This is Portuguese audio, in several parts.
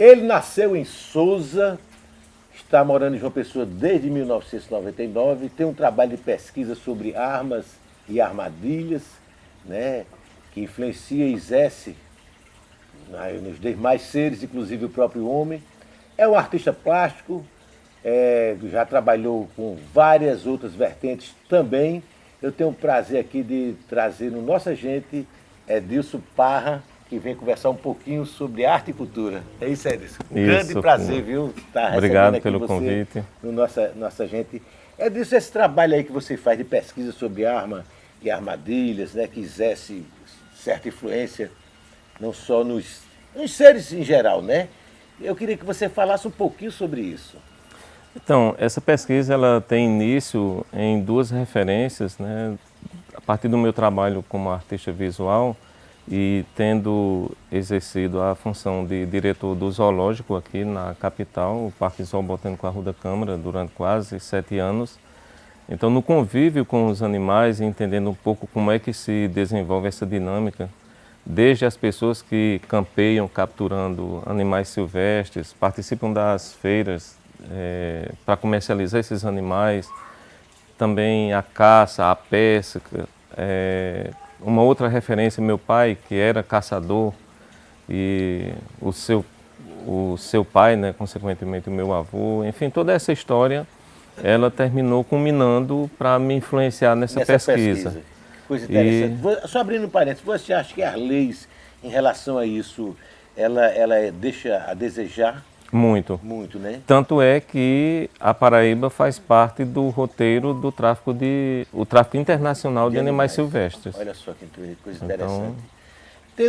Ele nasceu em Sousa, está morando em João Pessoa desde 1999, tem um trabalho de pesquisa sobre armas e armadilhas, né, que influencia e exerce nos demais seres, inclusive o próprio homem. É um artista plástico, já trabalhou com várias outras vertentes também. Eu tenho o prazer aqui de trazer no Nossa Gente Edilson Parra, que vem conversar um pouquinho sobre arte e cultura. É isso, Edilson. Grande prazer, viu? Estar Obrigado aqui pelo você convite. No Nossa Gente. Edilson, esse trabalho aí que você faz de pesquisa sobre arma e armadilhas, né, que exerce certa influência, não só nos seres em geral, né? Eu queria que você falasse um pouquinho sobre isso. Então, essa pesquisa ela tem início em duas referências, né? A partir do meu trabalho como artista visual e tendo exercido a função de diretor do zoológico aqui na capital, o Parque Zoobotânico Arruda Câmara, durante quase 7 anos. Então, no convívio com os animais e entendendo um pouco como é que se desenvolve essa dinâmica, desde as pessoas que campeiam capturando animais silvestres, participam das feiras para comercializar esses animais, também a caça, a pesca. Uma outra referência, meu pai, que era caçador, e o seu pai, né, consequentemente o meu avô, enfim, toda essa história, ela terminou culminando para me influenciar nessa pesquisa. Coisa interessante. Só abrindo um parênteses, você acha que as leis em relação a isso, ela deixa a desejar? Muito. Muito, né? Tanto é que a Paraíba faz parte do roteiro do tráfico internacional de animais silvestres. Olha só que coisa interessante. Tem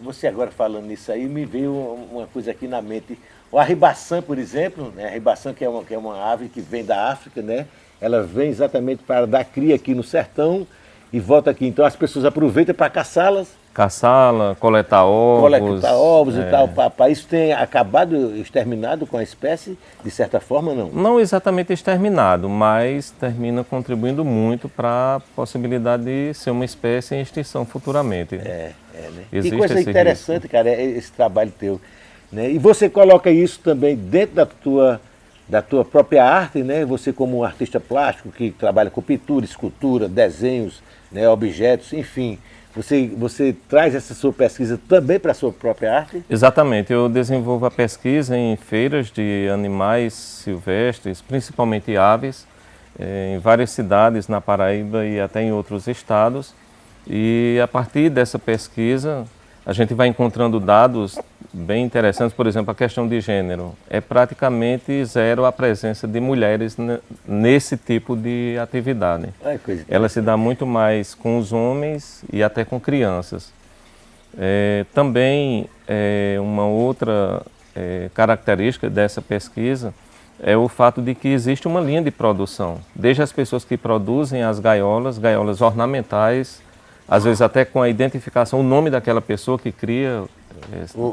você agora falando nisso aí, me veio uma coisa aqui na mente. O arribaçã, por exemplo, né? A arribaçã que é uma ave que vem da África, né? Ela vem exatamente para dar cria aqui no sertão e volta aqui. Então as pessoas aproveitam para caçá-las. Caçá-la, coletar ovos. Coletar ovos e tal. Para isso tem acabado, exterminado com a espécie, de certa forma, não? Não exatamente exterminado, mas termina contribuindo muito para a possibilidade de ser uma espécie em extinção futuramente. Né? Existe que coisa esse interessante, risco. cara, esse trabalho teu. Né? E você coloca isso também dentro da tua própria arte, né? Você como um artista plástico que trabalha com pintura, escultura, desenhos, né? Objetos, enfim. Você traz essa sua pesquisa também para a sua própria arte? Exatamente, eu desenvolvo a pesquisa em feiras de animais silvestres, principalmente aves, em várias cidades na Paraíba e até em outros estados. E a partir dessa pesquisa, a gente vai encontrando dados bem interessantes. Por exemplo, a questão de gênero. É praticamente zero a presença de mulheres nesse tipo de atividade. Ela se dá muito mais com os homens e até com crianças. Também uma outra característica dessa pesquisa é o fato de que existe uma linha de produção. Desde as pessoas que produzem as gaiolas ornamentais, às vezes até com a identificação, o nome daquela pessoa que cria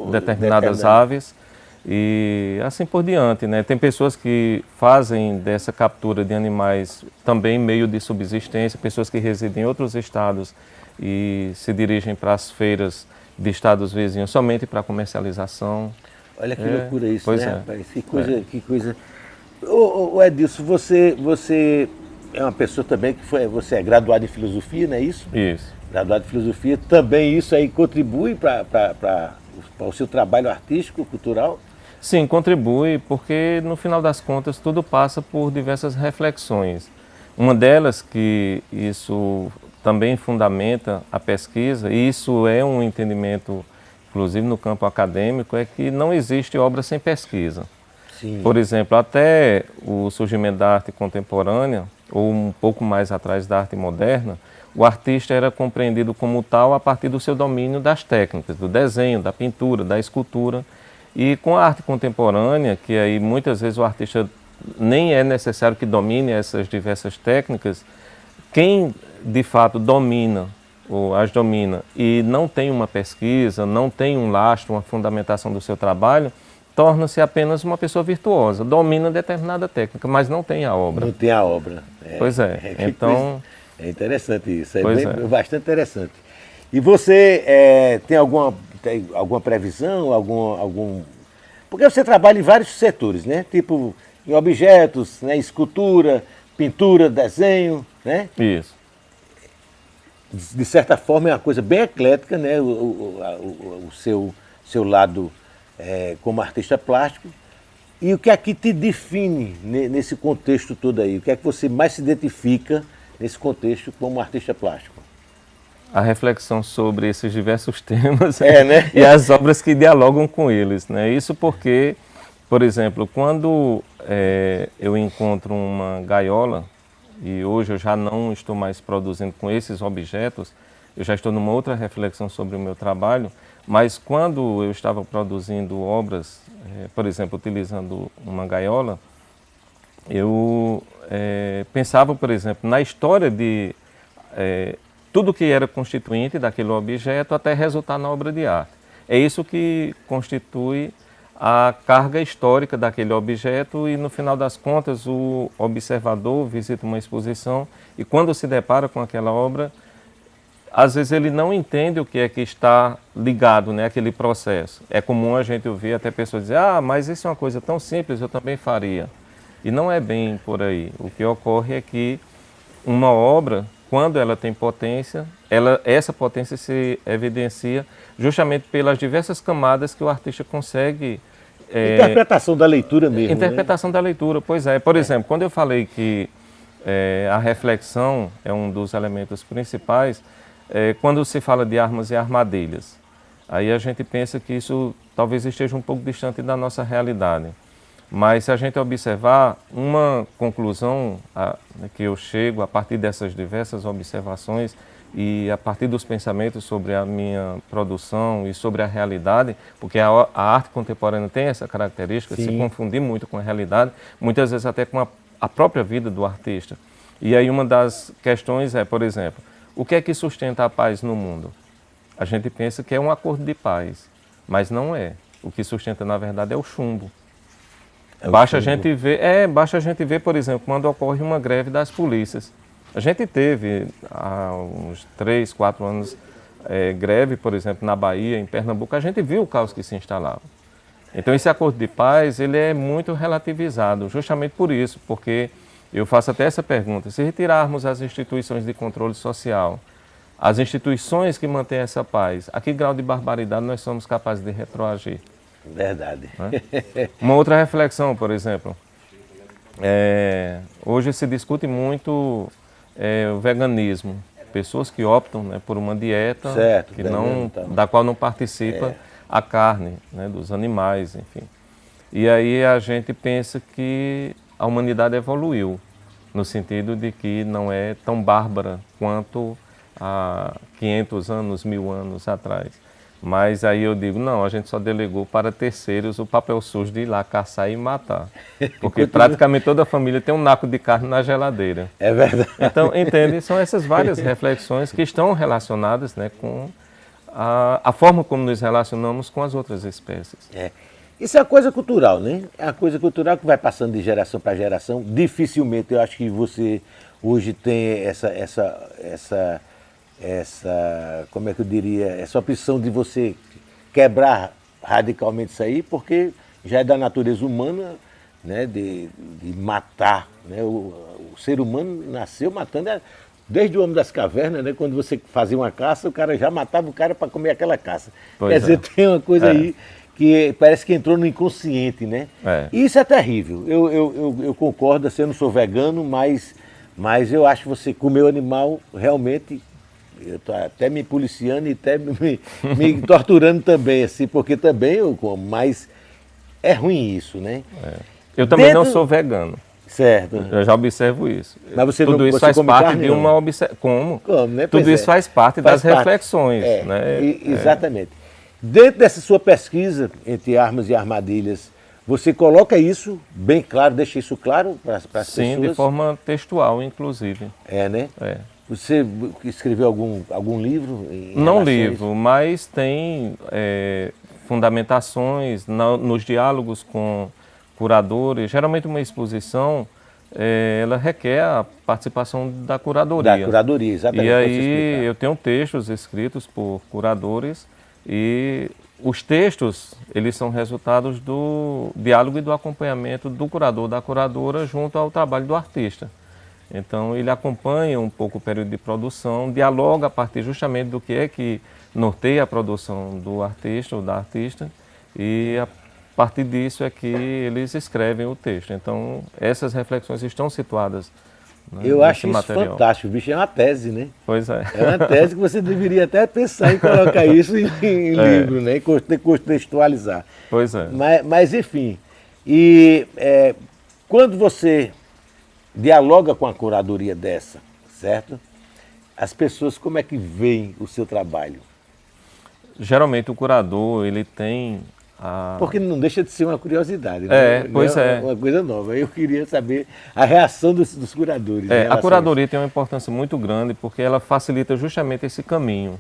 determinadas aves e assim por diante, né? Tem pessoas que fazem dessa captura de animais também meio de subsistência, pessoas que residem em outros estados e se dirigem para as feiras de estados vizinhos somente para comercialização. Olha que loucura isso, pois né, rapaz? Que coisa. Ô Edilson, você é uma pessoa também que você é graduado em filosofia, não é isso? Isso. Graduado em filosofia, também isso aí contribui para o seu trabalho artístico, cultural? Sim, contribui, porque no final das contas tudo passa por diversas reflexões. Uma delas que isso também fundamenta a pesquisa, e isso é um entendimento, inclusive no campo acadêmico, é que não existe obra sem pesquisa. Sim. Por exemplo, até o surgimento da arte contemporânea, ou um pouco mais atrás da arte moderna, o artista era compreendido como tal a partir do seu domínio das técnicas, do desenho, da pintura, da escultura. E com a arte contemporânea, que aí muitas vezes o artista nem é necessário que domine essas diversas técnicas, quem de fato domina ou as domina e não tem uma pesquisa, não tem um lastro, uma fundamentação do seu trabalho, torna-se apenas uma pessoa virtuosa, domina determinada técnica, mas não tem a obra. Não tem a obra. Pois é, então... É interessante isso, bastante interessante. E você tem alguma previsão, algum Porque você trabalha em vários setores, né? Tipo, em objetos, né? Escultura, pintura, desenho, né? Isso. De certa forma é uma coisa bem eclética, né? O seu lado como artista plástico. E o que é que te define nesse contexto todo aí? O que é que você mais se identifica nesse contexto como artista plástico? A reflexão sobre esses diversos temas né? e as obras que dialogam com eles, né? Isso porque, por exemplo, quando eu encontro uma gaiola, e hoje eu já não estou mais produzindo com esses objetos, eu já estou numa outra reflexão sobre o meu trabalho, mas quando eu estava produzindo obras, por exemplo, utilizando uma gaiola, eu pensava, por exemplo, na história de tudo que era constituinte daquele objeto até resultar na obra de arte. É isso que constitui a carga histórica daquele objeto e, no final das contas, o observador visita uma exposição e, quando se depara com aquela obra, às vezes ele não entende o que é que está ligado, né, àquele processo. É comum a gente ouvir até pessoas dizer, mas isso é uma coisa tão simples, eu também faria. E não é bem por aí. O que ocorre é que uma obra, quando ela tem potência, essa potência se evidencia justamente pelas diversas camadas que o artista consegue... interpretação da leitura mesmo. Interpretação, né? Da leitura, pois é. Por exemplo, quando eu falei que a reflexão é um dos elementos principais, quando se fala de armas e armadilhas, aí a gente pensa que isso talvez esteja um pouco distante da nossa realidade. Mas se a gente observar, uma conclusão que eu chego a partir dessas diversas observações e a partir dos pensamentos sobre a minha produção e sobre a realidade, porque a arte contemporânea tem essa característica de se confundir muito com a realidade, muitas vezes até com a própria vida do artista. E aí uma das questões é, por exemplo, o que é que sustenta a paz no mundo? A gente pensa que é um acordo de paz, mas não é. O que sustenta, na verdade, é o chumbo. Basta a gente ver, por exemplo, quando ocorre uma greve das polícias. A gente teve há uns 3, 4 anos greve, por exemplo, na Bahia, em Pernambuco, a gente viu o caos que se instalava. Então esse acordo de paz, ele é muito relativizado, justamente por isso, porque eu faço até essa pergunta, se retirarmos as instituições de controle social, as instituições que mantêm essa paz, a que grau de barbaridade nós somos capazes de retroagir? Verdade. Né? Uma outra reflexão, por exemplo, hoje se discute muito o veganismo. Pessoas que optam, né, por uma dieta que da qual não participa a carne, né, dos animais, enfim. E aí a gente pensa que a humanidade evoluiu, no sentido de que não é tão bárbara quanto há 500 anos, 1000 anos atrás. Mas aí eu digo, não, a gente só delegou para terceiros o papel sujo de ir lá caçar e matar. Porque praticamente toda a família tem um naco de carne na geladeira. É verdade. Então, entende? São essas várias reflexões que estão relacionadas, né, com a forma como nos relacionamos com as outras espécies. Isso é uma coisa cultural, né? É uma coisa cultural que vai passando de geração para geração. Dificilmente eu acho que você hoje tem essa como é que eu diria, essa opção de você quebrar radicalmente isso aí, porque já é da natureza humana, né, de matar. Né? O ser humano nasceu matando, desde o homem das cavernas, né, quando você fazia uma caça, o cara já matava o cara para comer aquela caça. Quer dizer, tem uma coisa aí que parece que entrou no inconsciente, né? E isso é terrível. Eu concordo, assim, eu não sou vegano, mas eu acho que você comer o animal realmente... Eu estou até me policiando e até me torturando também, assim, porque também eu como, mas é ruim isso, né? Eu também não sou vegano. Certo. Eu já observo isso. Mas você Tudo não isso você faz come parte carne, de uma observação. Como? Né? Tudo isso faz parte das reflexões. Né? Exatamente. Dentro dessa sua pesquisa entre armas e armadilhas, você coloca isso bem claro, deixa isso claro para as pessoas? Sim, de forma textual, inclusive. Né? Você escreveu algum livro? Não livro, mas tem fundamentações nos diálogos com curadores. Geralmente uma exposição, ela requer a participação da curadoria. Da curadoria, exatamente. E aí eu tenho textos escritos por curadores e os textos, eles são resultados do diálogo e do acompanhamento do curador, da curadora, junto ao trabalho do artista. Então, ele acompanha um pouco o período de produção, dialoga a partir justamente do que é que norteia a produção do artista ou da artista, e a partir disso é que eles escrevem o texto. Então, essas reflexões estão situadas, né, Eu acho isso material. fantástico, bicho, é uma tese, né? Pois é. É uma tese que você deveria até pensar em colocar isso em livro, né? E contextualizar. Pois é. Mas enfim, quando você dialoga com a curadoria dessa, certo? As pessoas como é que veem o seu trabalho? Geralmente o curador, ele tem a... Porque não deixa de ser uma curiosidade, né? Pois é. Uma coisa nova. Eu queria saber a reação dos curadores. Em a relação curadoria tem uma importância muito grande porque ela facilita justamente esse caminho.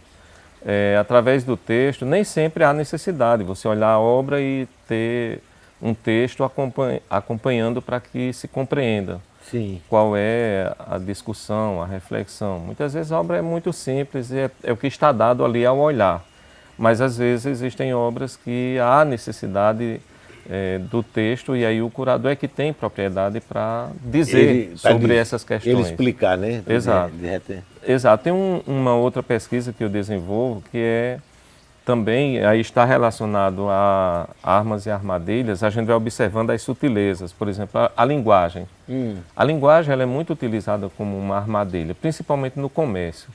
Através do texto, nem sempre há necessidade de você olhar a obra e ter um texto acompanhando para que se compreenda. Sim. Qual é a discussão, a reflexão. Muitas vezes a obra é muito simples e é o que está dado ali ao olhar. Mas às vezes existem obras que há necessidade do texto e aí o curador é que tem propriedade para dizer sobre essas questões. Ele explicar, né? Exato. Exato. Tem uma outra pesquisa que eu desenvolvo que é também, aí está relacionado a armas e armadilhas, a gente vai observando as sutilezas, por exemplo, a linguagem. A linguagem ela é muito utilizada como uma armadilha, principalmente no comércio.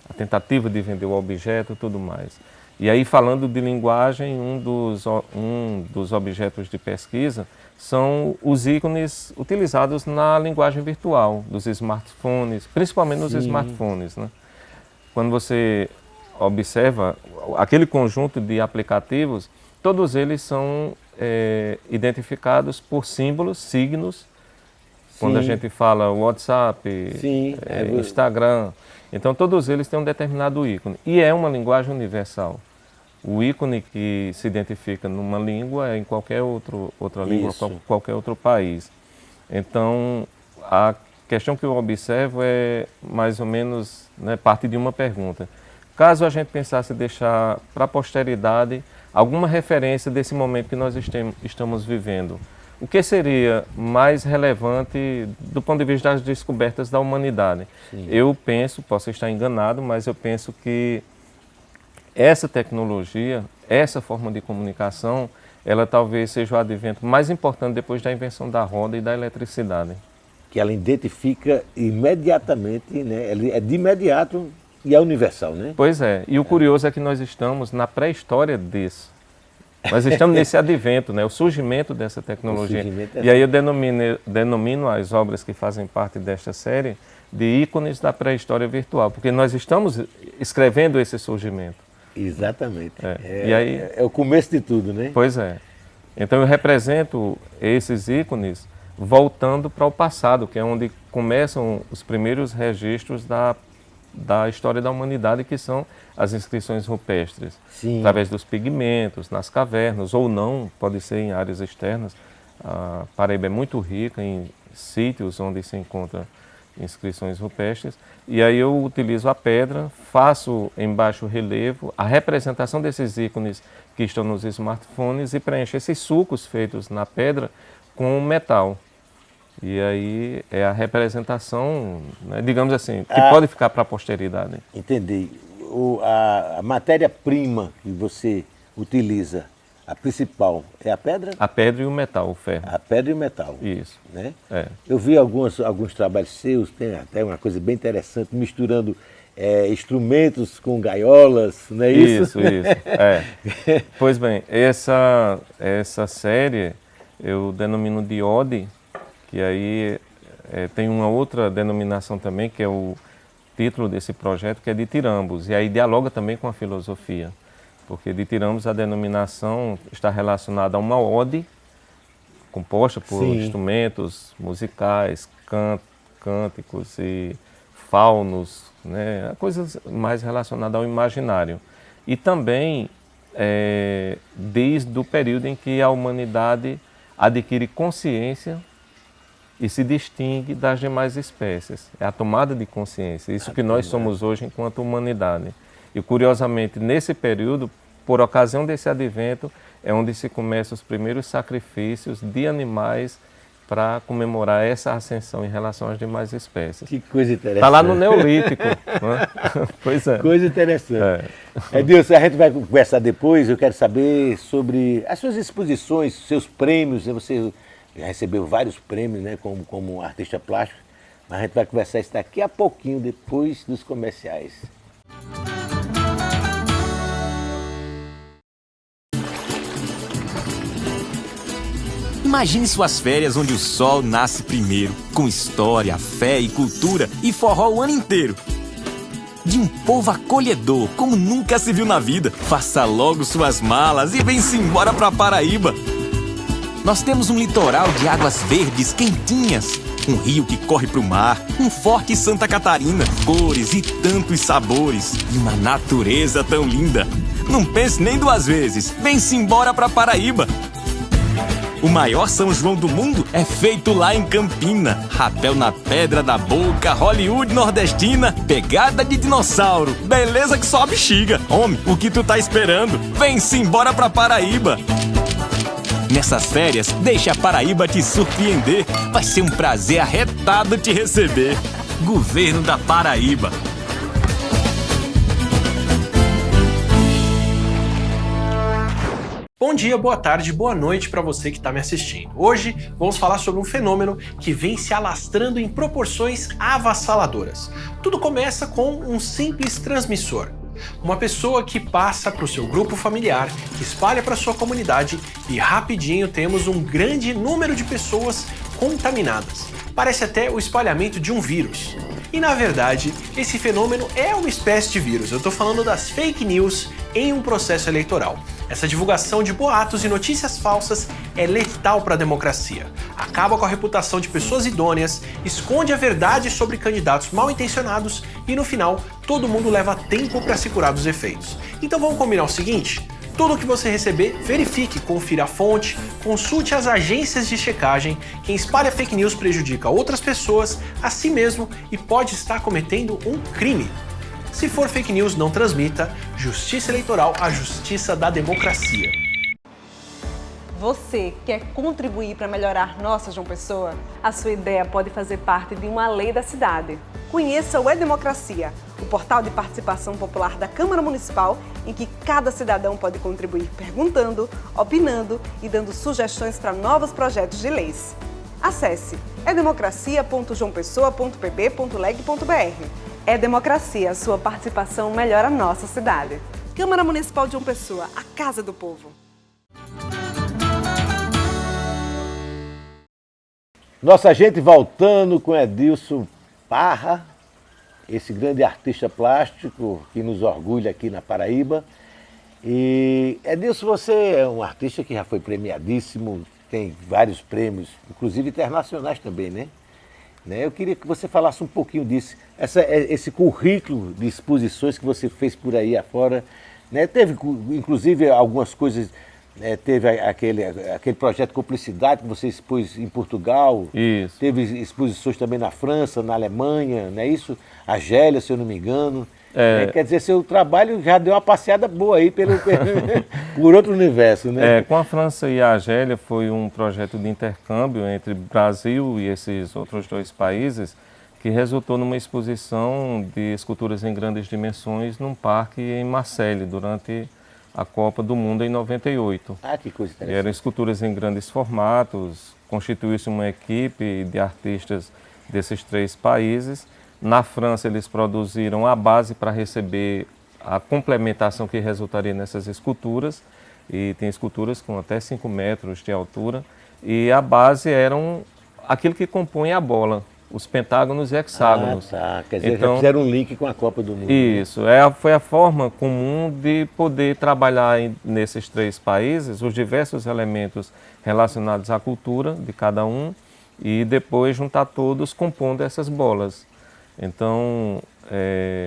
A tentativa de vender o objeto e tudo mais. E aí, falando de linguagem, um dos objetos de pesquisa são os ícones utilizados na linguagem virtual, dos smartphones, principalmente nos smartphones, né? Quando você observa aquele conjunto de aplicativos, todos eles são identificados por símbolos, signos. Quando a gente fala WhatsApp, Instagram, então todos eles têm um determinado ícone. E é uma linguagem universal. O ícone que se identifica numa língua é em qualquer outra língua, qualquer outro país. Então, a questão que eu observo é mais ou menos, né, parte de uma pergunta. Caso a gente pensasse deixar para a posteridade alguma referência desse momento que nós estamos vivendo, o que seria mais relevante do ponto de vista das descobertas da humanidade? Eu penso, posso estar enganado, mas eu penso que essa tecnologia, essa forma de comunicação, ela talvez seja o advento mais importante depois da invenção da roda e da eletricidade. Que ela identifica imediatamente, né? É de imediato e é universal, né? Pois é. E o curioso é que nós estamos na pré-história disso. Nós estamos nesse advento, né? O surgimento dessa tecnologia. E aí eu denomino as obras que fazem parte desta série de ícones da pré-história virtual, porque nós estamos escrevendo esse surgimento. Exatamente. É o começo de tudo, né? Pois é. Então eu represento esses ícones voltando para o passado, que é onde começam os primeiros registros da história da humanidade, que são as inscrições rupestres. Através dos pigmentos, nas cavernas, ou não, pode ser em áreas externas. A Paraíba é muito rica em sítios onde se encontra inscrições rupestres, e aí eu utilizo a pedra, faço em baixo relevo a representação desses ícones que estão nos smartphones e preencho esses sulcos feitos na pedra com metal. E aí é a representação, né, digamos assim, que pode ficar para a posteridade. Entendi. A matéria-prima que você utiliza, a principal, é a pedra? A pedra e o metal, o ferro. A pedra e o metal. Isso. Né? Eu vi alguns trabalhos seus, tem até uma coisa bem interessante, misturando instrumentos com gaiolas, não é isso? Isso. Pois bem, essa série eu denomino de ode, que aí tem uma outra denominação também, que é o título desse projeto, que é Ditirambos, e aí dialoga também com a filosofia. Porque Ditirambos, a denominação está relacionada a uma ode composta por instrumentos musicais, cânticos e faunos, né? Coisas mais relacionadas ao imaginário. E também desde o período em que a humanidade adquire consciência e se distingue das demais espécies. É a tomada de consciência, isso que nós somos hoje enquanto humanidade. E curiosamente, nesse período, por ocasião desse advento, é onde se começam os primeiros sacrifícios de animais para comemorar essa ascensão em relação às demais espécies. Que coisa interessante. Está lá no Neolítico. Né? Pois é. Coisa interessante. Edilson, a gente vai conversar depois, eu quero saber sobre as suas exposições, seus prêmios, né? Você já recebeu vários prêmios, né, como artista plástico, mas a gente vai conversar isso daqui a pouquinho, depois dos comerciais. Imagine suas férias onde o sol nasce primeiro, com história, fé e cultura e forró o ano inteiro. De um povo acolhedor, como nunca se viu na vida. Faça logo suas malas e vem-se embora pra Paraíba. Nós temos um litoral de águas verdes quentinhas, um rio que corre pro mar, um forte Santa Catarina, cores e tantos sabores, e uma natureza tão linda. Não pense nem duas vezes, vem-se embora pra Paraíba. O maior São João do mundo é feito lá em Campina. Rapel na pedra da boca, Hollywood nordestina, pegada de dinossauro, beleza que só bexiga. Homem, o que tu tá esperando? Vem-se embora pra Paraíba. Nessas férias, deixa a Paraíba te surpreender. Vai ser um prazer arretado te receber. Governo da Paraíba. Bom dia, boa tarde, boa noite para você que está me assistindo. Hoje vamos falar sobre um fenômeno que vem se alastrando em proporções avassaladoras. Tudo começa com um simples transmissor. Uma pessoa que passa para o seu grupo familiar, que espalha para sua comunidade e rapidinho temos um grande número de pessoas contaminadas. Parece até o espalhamento de um vírus. E na verdade, esse fenômeno é uma espécie de vírus. Eu estou falando das fake news em um processo eleitoral. Essa divulgação de boatos e notícias falsas é letal para a democracia. Acaba com a reputação de pessoas idôneas, esconde a verdade sobre candidatos mal intencionados e no final todo mundo leva tempo para se curar dos efeitos. Então vamos combinar o seguinte? Tudo que você receber, verifique, confira a fonte, consulte as agências de checagem. Quem espalha fake news prejudica outras pessoas, a si mesmo e pode estar cometendo um crime. Se for fake news, não transmita. Justiça eleitoral, a justiça da democracia. Você quer contribuir para melhorar nossa João Pessoa? A sua ideia pode fazer parte de uma lei da cidade. Conheça o E-Democracia, o portal de participação popular da Câmara Municipal, em que cada cidadão pode contribuir perguntando, opinando e dando sugestões para novos projetos de leis. Acesse edemocracia.joaopessoa.pb.leg.br. E-Democracia, sua participação melhora a nossa cidade. Câmara Municipal de João Pessoa, a Casa do Povo. Nossa gente voltando com Edilson Parra, esse grande artista plástico que nos orgulha aqui na Paraíba. E Edilson, você é um artista que já foi premiadíssimo, tem vários prêmios, inclusive internacionais também, né? Eu queria que você falasse um pouquinho disso, esse currículo de exposições que você fez por aí afora, né? Teve inclusive algumas coisas, teve aquele projeto Cumplicidade que você expôs em Portugal. Isso. Teve exposições também na França, na Alemanha, não é isso? Argélia, se eu não me engano. Quer dizer, seu trabalho já deu uma passeada boa aí por outro universo, né? Com a França e a Argélia foi um projeto de intercâmbio entre Brasil e esses outros dois países que resultou numa exposição de esculturas em grandes dimensões num parque em Marseille durante a Copa do Mundo em 98. Ah, que coisa interessante. E eram esculturas em grandes formatos, constituiu-se uma equipe de artistas desses três países. Na França, eles produziram a base para receber a complementação que resultaria nessas esculturas. E tem esculturas com até 5 metros de altura. E a base eram aquilo que compõe a bola, os pentágonos e hexágonos. Ah, tá. Quer dizer, já fizeram um link com a Copa do Mundo. Isso. Foi a forma comum de poder trabalhar nesses três países os diversos elementos relacionados à cultura de cada um e depois juntar todos compondo essas bolas. Então...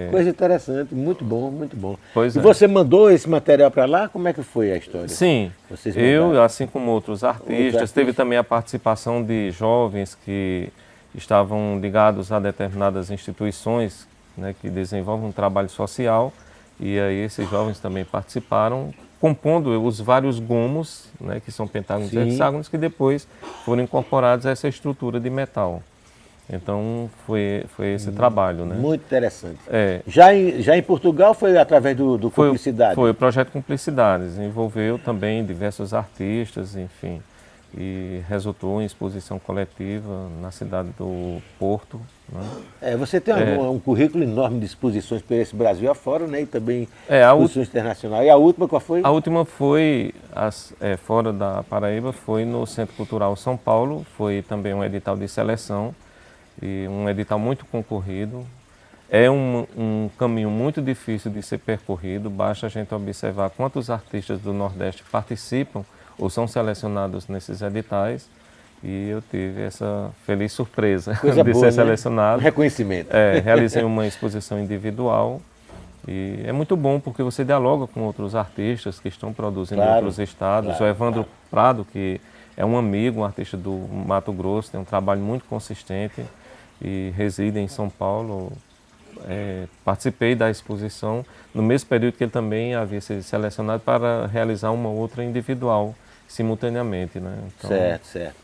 Coisa interessante, muito bom, muito bom. Pois e é. você mandou esse material para lá? Como é que foi a história? Sim, eu, assim como outros artistas, teve também a participação de jovens que estavam ligados a determinadas instituições, né, que desenvolvem um trabalho social, e aí esses jovens também participaram compondo os vários gomos, né, que são pentágonos e Sim. hexágonos, que depois foram incorporados a essa estrutura de metal. Então foi esse trabalho, né? Muito interessante. É. Já em Portugal foi através do Cumplicidade? Foi o projeto Cumplicidades, envolveu também diversos artistas, enfim, e resultou em exposição coletiva na cidade do Porto, né? Você tem um currículo enorme de exposições por esse Brasil afora, né? E também a exposições internacionais. E a última qual foi? A última foi, fora da Paraíba, foi no Centro Cultural São Paulo, foi também um edital de seleção, e um edital muito concorrido. É um caminho muito difícil de ser percorrido, basta a gente observar quantos artistas do Nordeste participam ou são selecionados nesses editais, e eu tive essa feliz surpresa Coisa de boa, ser né? selecionado. Um reconhecimento. Realizei uma exposição individual, e é muito bom porque você dialoga com outros artistas que estão produzindo em outros estados. O Evandro Prado, que é um amigo, um artista do Mato Grosso, tem um trabalho muito consistente e reside em São Paulo. Participei da exposição no mesmo período que ele também havia sido selecionado para realizar uma outra individual simultaneamente, né? Então, Certo.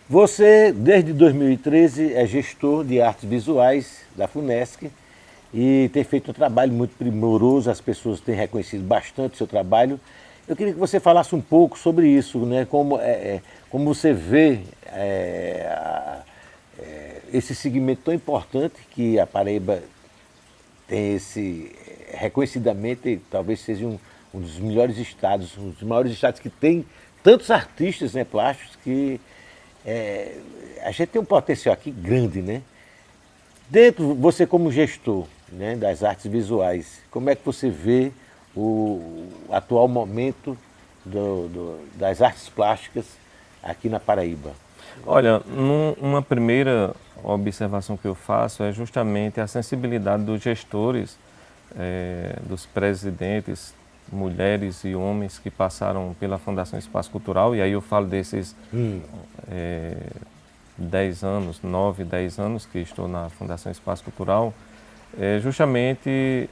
Você, desde 2013, é gestor de artes visuais da FUNESC e tem feito um trabalho muito primoroso, as pessoas têm reconhecido bastante o seu trabalho. Eu queria que você falasse um pouco sobre isso, né? Como você vê esse segmento tão importante que a Paraíba tem esse reconhecidamente, talvez seja um dos melhores estados, um dos maiores estados que tem tantos artistas, né, plásticos, que a gente tem um potencial aqui grande, né? Você como gestor, né, das artes visuais, como é que você vê o atual momento das artes plásticas aqui na Paraíba? Olha, uma primeira observação que eu faço é justamente a sensibilidade dos gestores, dos presidentes, mulheres e homens que passaram pela Fundação Espaço Cultural, e aí eu falo desses 10 anos, 9, 10 anos que estou na Fundação Espaço Cultural, justamente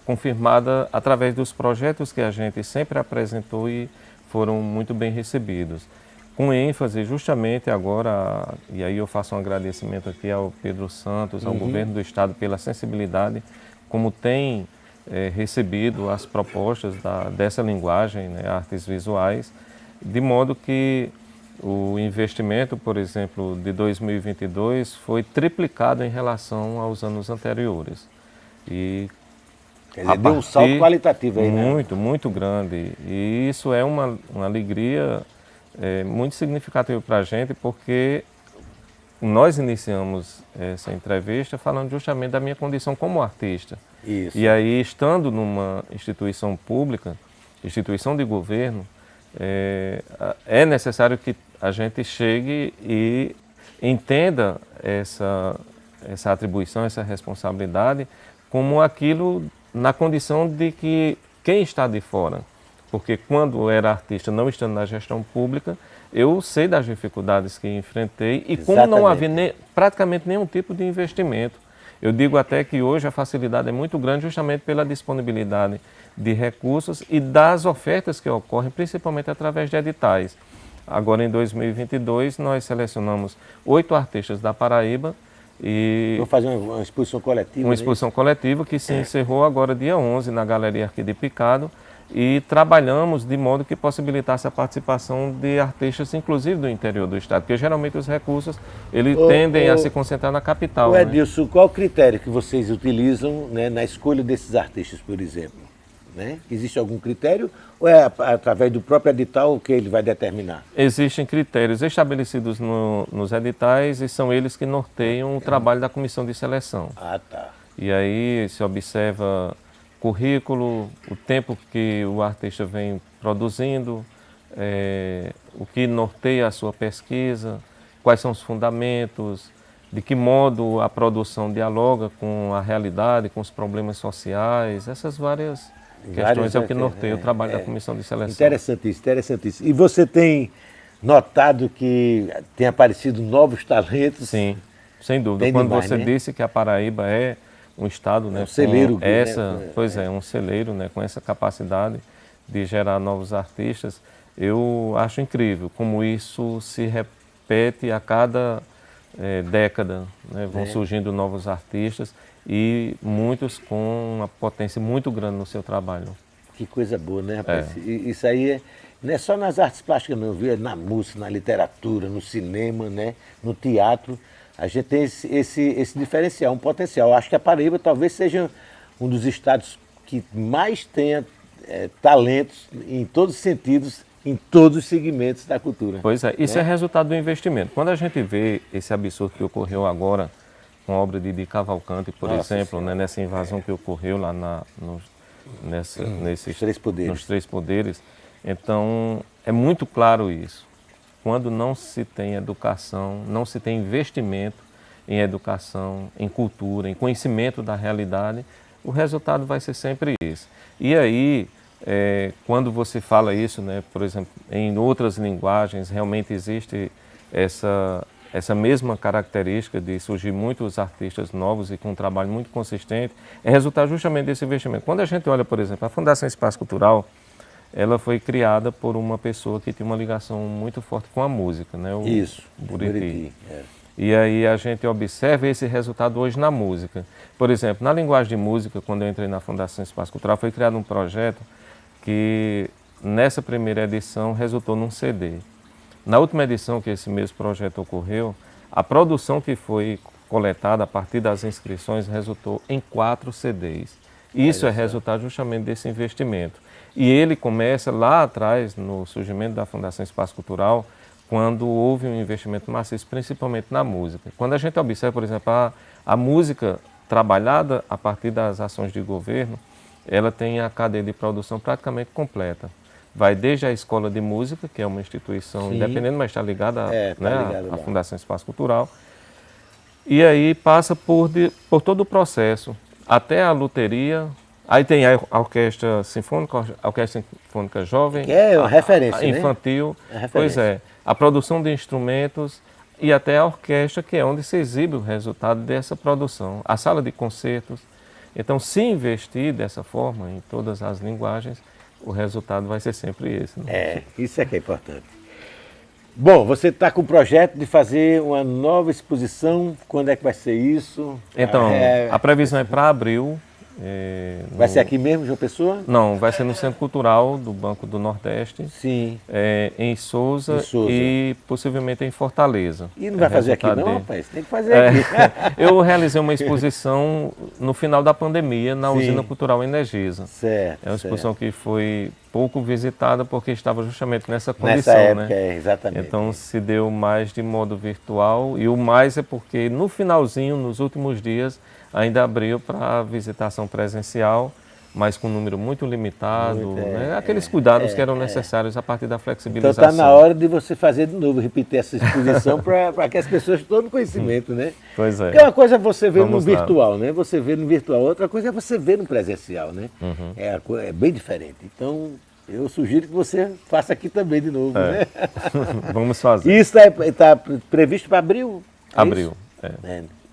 confirmada através dos projetos que a gente sempre apresentou e foram muito bem recebidos. Com ênfase justamente agora, e aí eu faço um agradecimento aqui ao Pedro Santos, ao governo do estado pela sensibilidade, como tem recebido as propostas dessa linguagem, né, artes visuais, de modo que o investimento, por exemplo, de 2022 foi triplicado em relação aos anos anteriores. E Quer dizer, deu um salto qualitativo aí, né? Muito grande. E isso é uma alegria muito significativo para a gente, porque nós iniciamos essa entrevista falando justamente da minha condição como artista. Isso. E aí, estando numa instituição pública, instituição de governo, é necessário que a gente chegue e entenda essa atribuição, essa responsabilidade, como aquilo na condição de que quem está de fora. Porque quando eu era artista, não estando na gestão pública, eu sei das dificuldades que enfrentei e como não havia praticamente nenhum tipo de investimento. Eu digo até que hoje a facilidade é muito grande justamente pela disponibilidade de recursos e das ofertas que ocorrem, principalmente através de editais. Agora, em 2022, nós selecionamos 8 artistas da Paraíba e... Vou fazer uma exposição coletiva. Uma exposição coletiva que se encerrou agora dia 11 na Galeria Arquide Picado, e trabalhamos de modo que possibilitasse a participação de artistas, inclusive do interior do estado, porque geralmente os recursos tendem a se concentrar na capital. Edilson, qual o critério que vocês utilizam, né, na escolha desses artistas, por exemplo? Né? Existe algum critério ou é através do próprio edital que ele vai determinar? Existem critérios estabelecidos nos editais e são eles que norteiam o trabalho da comissão de seleção. Ah, tá. E aí se observa currículo, o tempo que o artista vem produzindo, o que norteia a sua pesquisa, quais são os fundamentos, de que modo a produção dialoga com a realidade, com os problemas sociais, essas várias questões é o que norteia o trabalho da comissão de seleção. Interessantíssimo. E você tem notado que tem aparecido novos talentos? Sim, sem dúvida. Tem Quando demais, você né? disse que a Paraíba é um estado, né, um celeiro, com essa, né? pois é, um celeiro, né, com essa capacidade de gerar novos artistas, eu acho incrível como isso se repete a cada década, né? Vão surgindo novos artistas e muitos com uma potência muito grande no seu trabalho. Que coisa boa, né, rapaz? Isso aí não é só nas artes plásticas, não, viu? É na música, na literatura, no cinema, né? No teatro. A gente tem esse diferencial, um potencial. Acho que a Paraíba talvez seja um dos estados que mais tenha talentos em todos os sentidos, em todos os segmentos da cultura. Pois é, isso é resultado do investimento. Quando a gente vê esse absurdo que ocorreu agora com a obra de Di Cavalcanti, por exemplo, né, nessa invasão que ocorreu lá nesses nos três poderes, então é muito claro isso. Quando não se tem educação, não se tem investimento em educação, em cultura, em conhecimento da realidade, o resultado vai ser sempre esse. E aí, quando você fala isso, né, por exemplo, em outras linguagens, realmente existe essa mesma característica de surgir muitos artistas novos e com um trabalho muito consistente, é resultado justamente desse investimento. Quando a gente olha, por exemplo, a Fundação Espaço Cultural, ela foi criada por uma pessoa que tinha uma ligação muito forte com a música, né? Buriti. E aí a gente observa esse resultado hoje na música. Por exemplo, na linguagem de música, quando eu entrei na Fundação Espaço Cultural, foi criado um projeto que, nessa primeira edição, resultou num CD. Na última edição que esse mesmo projeto ocorreu, a produção que foi coletada a partir das inscrições resultou em 4 CDs. Isso é resultado justamente desse investimento. E ele começa lá atrás, no surgimento da Fundação Espaço Cultural, quando houve um investimento maciço, principalmente na música. Quando a gente observa, por exemplo, a música trabalhada a partir das ações de governo, ela tem a cadeia de produção praticamente completa. Vai desde a Escola de Música, que é uma instituição independente, mas está ligada à Fundação Espaço Cultural, e aí passa por todo o processo, até a loteria. Aí tem a Orquestra Sinfônica Jovem, que é uma referência, a infantil, pois é, a produção de instrumentos e até a orquestra, que é onde se exibe o resultado dessa produção, a sala de concertos. Então, se investir dessa forma em todas as linguagens, o resultado vai ser sempre esse. Né? Isso é que é importante. Bom, você está com o projeto de fazer uma nova exposição, quando é que vai ser isso? Então, a previsão é para abril. Vai ser aqui mesmo, João Pessoa? Não, vai ser no Centro Cultural do Banco do Nordeste. Sim. Em Souza e possivelmente em Fortaleza. E não vai fazer aqui não, rapaz? Tem que fazer aqui. Eu realizei uma exposição no final da pandemia na Usina Cultural Energisa. Certo. É uma exposição que foi pouco visitada porque estava justamente nessa condição. Nessa época, exatamente. Então se deu mais de modo virtual e o mais é porque no finalzinho, nos últimos dias, ainda abriu para visitação presencial, mas com um número muito limitado, aqueles cuidados que eram necessários a partir da flexibilização. Então está na hora de você fazer de novo, repetir essa exposição para que as pessoas tomem conhecimento, né? Pois é. Porque uma coisa é você ver no virtual, né? Você vê no virtual, outra coisa é você ver no presencial, né? É bem diferente. Então, eu sugiro que você faça aqui também de novo, né? Vamos fazer. Isso está previsto para abril? Abril,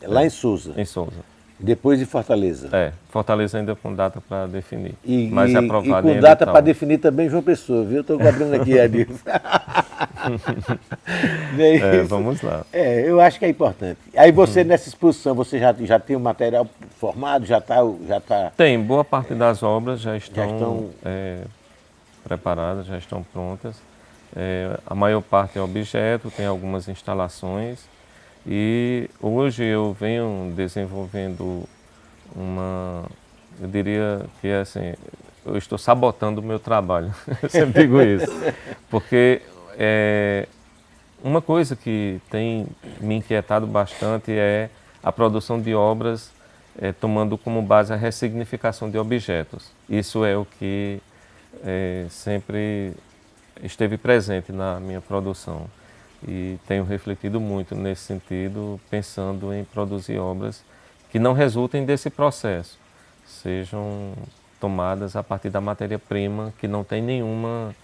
lá em Souza. Em Souza. Depois de Fortaleza. Fortaleza ainda com data para definir. Mas aprovado e com data para definir também João Pessoa, viu? Estou cobrando aqui a disso. Vamos lá. Eu acho que é importante. Aí você, nessa exposição, você já tem o material formado? Já tá... Tem, boa parte das obras já estão preparadas, já estão prontas. A maior parte é objeto, tem algumas instalações. E hoje eu venho desenvolvendo eu diria que assim, eu estou sabotando o meu trabalho, eu sempre digo isso, porque uma coisa que tem me inquietado bastante é a produção de obras tomando como base a ressignificação de objetos. Isso é o que sempre esteve presente na minha produção. E tenho refletido muito nesse sentido, pensando em produzir obras que não resultem desse processo, sejam tomadas a partir da matéria-prima que não tem nenhuma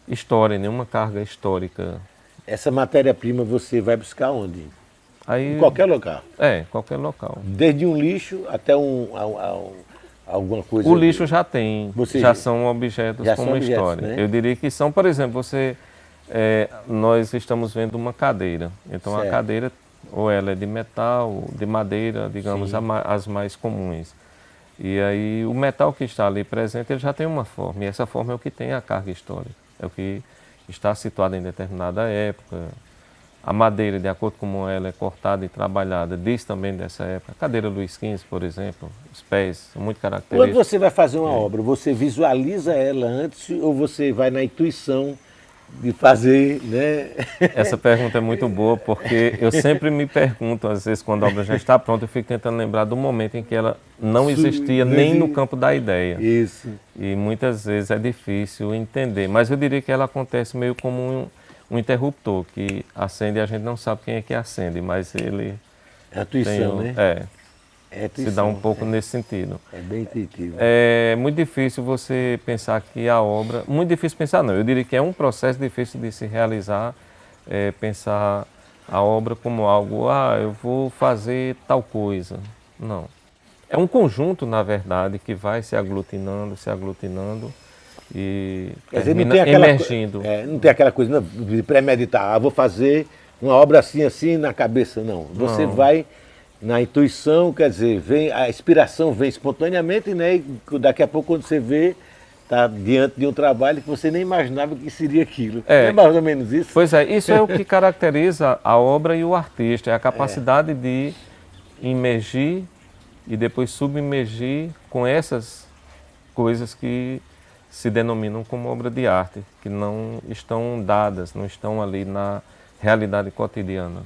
história, nenhuma carga histórica. Essa matéria-prima você vai buscar onde? Aí, em qualquer local? Qualquer local. Desde um lixo até alguma coisa? O lixo já tem, Você- já são objetos já com são uma objetos, história. né? Eu diria que são, por exemplo, nós estamos vendo uma cadeira. Então Certo. a cadeira, ou ela é de metal, de madeira, digamos, Sim. as mais comuns. E aí o metal que está ali presente, ele já tem uma forma, e essa forma é o que tem a carga histórica, é o que está situado em determinada época. A madeira, de acordo com como ela é cortada e trabalhada, diz também dessa época. A cadeira Luiz XV, por exemplo, os pés são muito Quando característicos. você vai fazer uma obra, você visualiza ela antes ou você vai na intuição de fazer, né? Essa pergunta é muito boa, porque eu sempre me pergunto, às vezes, quando a obra já está pronta, eu fico tentando lembrar do momento em que ela não existia não nem no existe. campo da ideia. Isso. E muitas vezes é difícil entender, mas eu diria que ela acontece meio como um interruptor, que acende e a gente não sabe quem é que acende, mas ele É a intuição, né? é, É a se dá um pouco nesse sentido. É bem intuitivo. É muito difícil você pensar que a obra... Muito difícil pensar, não. Eu diria que é um processo difícil de se realizar, pensar a obra como algo, eu vou fazer tal coisa. Não. É um conjunto, na verdade, que vai se aglutinando e Quer dizer, termina emergindo. Não tem aquela coisa de premeditar, vou fazer uma obra assim na cabeça, não. Você Não. vai na intuição, quer dizer, a inspiração vem espontaneamente, né? E daqui a pouco, quando você vê, está diante de um trabalho que você nem imaginava que seria aquilo. É. É mais ou menos isso? Pois é, isso é o que caracteriza a obra e o artista, é a capacidade de imergir e depois submergir com essas coisas que se denominam como obra de arte, que não estão dadas, não estão ali na realidade cotidiana.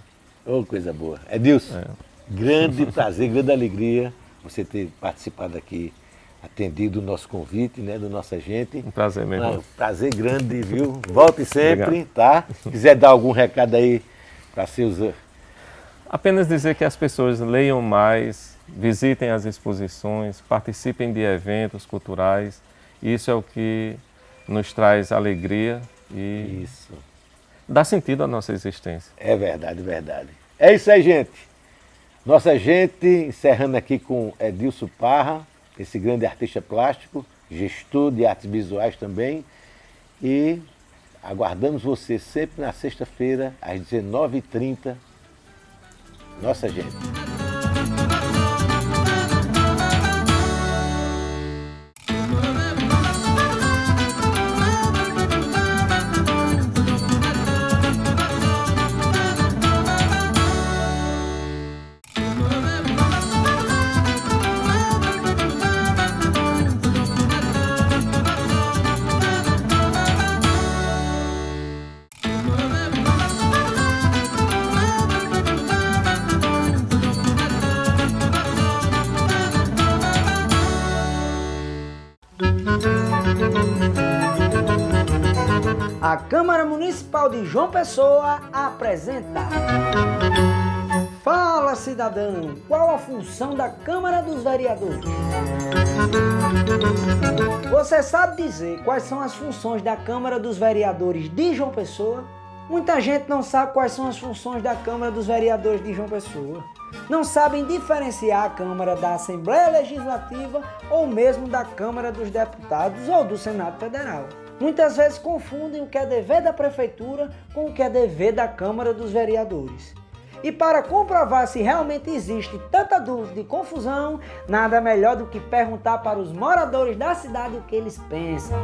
Oh, coisa boa. Edilson, grande prazer, grande alegria você ter participado aqui, atendido o nosso convite, né, do nossa gente. Um prazer mesmo. Prazer grande, viu? Volte sempre, Obrigado. tá? Se quiser dar algum recado aí para seus... Apenas dizer que as pessoas leiam mais, visitem as exposições, participem de eventos culturais. Isso é o que nos traz alegria e Isso. dá sentido à nossa existência. É verdade, verdade. É isso aí, gente. Nossa gente, encerrando aqui com Edilson Parra, esse grande artista plástico, gestor de artes visuais também. E aguardamos você sempre na sexta-feira, às 19h30. Nossa gente. A Câmara Municipal de João Pessoa apresenta. Fala, cidadão, qual a função da Câmara dos Vereadores? Você sabe dizer quais são as funções da Câmara dos Vereadores de João Pessoa? Muita gente não sabe quais são as funções da Câmara dos Vereadores de João Pessoa. Não sabem diferenciar a Câmara da Assembleia Legislativa ou mesmo da Câmara dos Deputados ou do Senado Federal. Muitas vezes confundem o que é dever da Prefeitura com o que é dever da Câmara dos Vereadores. E para comprovar se realmente existe tanta dúvida e confusão, nada melhor do que perguntar para os moradores da cidade o que eles pensam.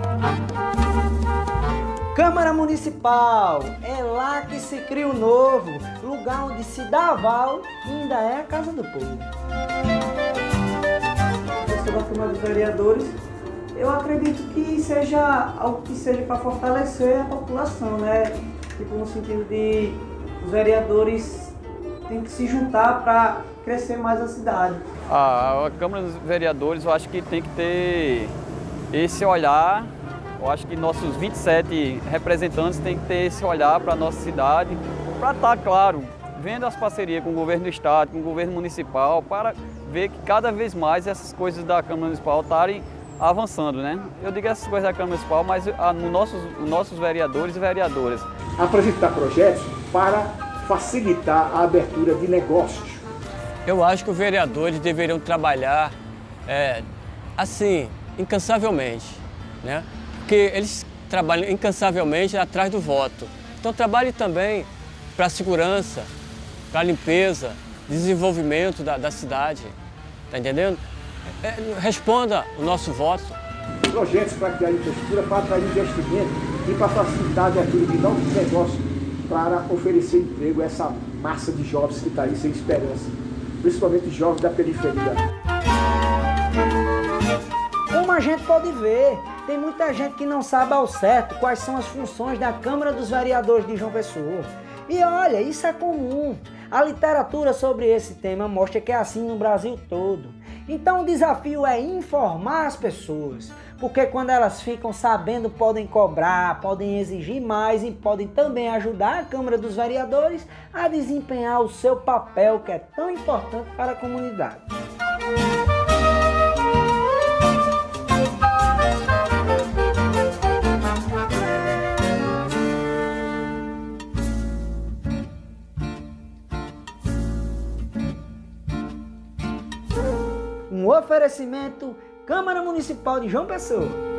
Câmara Municipal, é lá que se cria o novo, lugar onde se dá aval e ainda é a casa do povo. Sobre a Câmara dos Vereadores, eu acredito que seja algo que seja para fortalecer a população, né? Tipo, no sentido de os vereadores têm que se juntar para crescer mais a cidade. A Câmara dos Vereadores, eu acho que tem que ter esse olhar. Eu acho que nossos 27 representantes têm que ter esse olhar para a nossa cidade, para estar, claro, vendo as parcerias com o governo do estado, com o governo municipal, para ver que cada vez mais essas coisas da Câmara Municipal estarem avançando, né? Eu digo essas coisas da Câmara Municipal, mas nossos vereadores e vereadoras. Apresentar projetos para facilitar a abertura de negócios. Eu acho que os vereadores deveriam trabalhar assim, incansavelmente, né? Porque eles trabalham incansavelmente atrás do voto. Então trabalhe também para a segurança, para a limpeza, desenvolvimento da cidade, tá entendendo? Responda o nosso voto. Projetos para criar infraestrutura, para atrair investimento e para facilitar a abertura de novos negócios para oferecer emprego a essa massa de jovens que está aí sem esperança, principalmente jovens da periferia. Como a gente pode ver, tem muita gente que não sabe ao certo quais são as funções da Câmara dos Vereadores de João Pessoa. E olha, isso é comum. A literatura sobre esse tema mostra que é assim no Brasil todo. Então o desafio é informar as pessoas, porque quando elas ficam sabendo podem cobrar, podem exigir mais e podem também ajudar a Câmara dos Vereadores a desempenhar o seu papel que é tão importante para a comunidade. Um oferecimento Câmara Municipal de João Pessoa.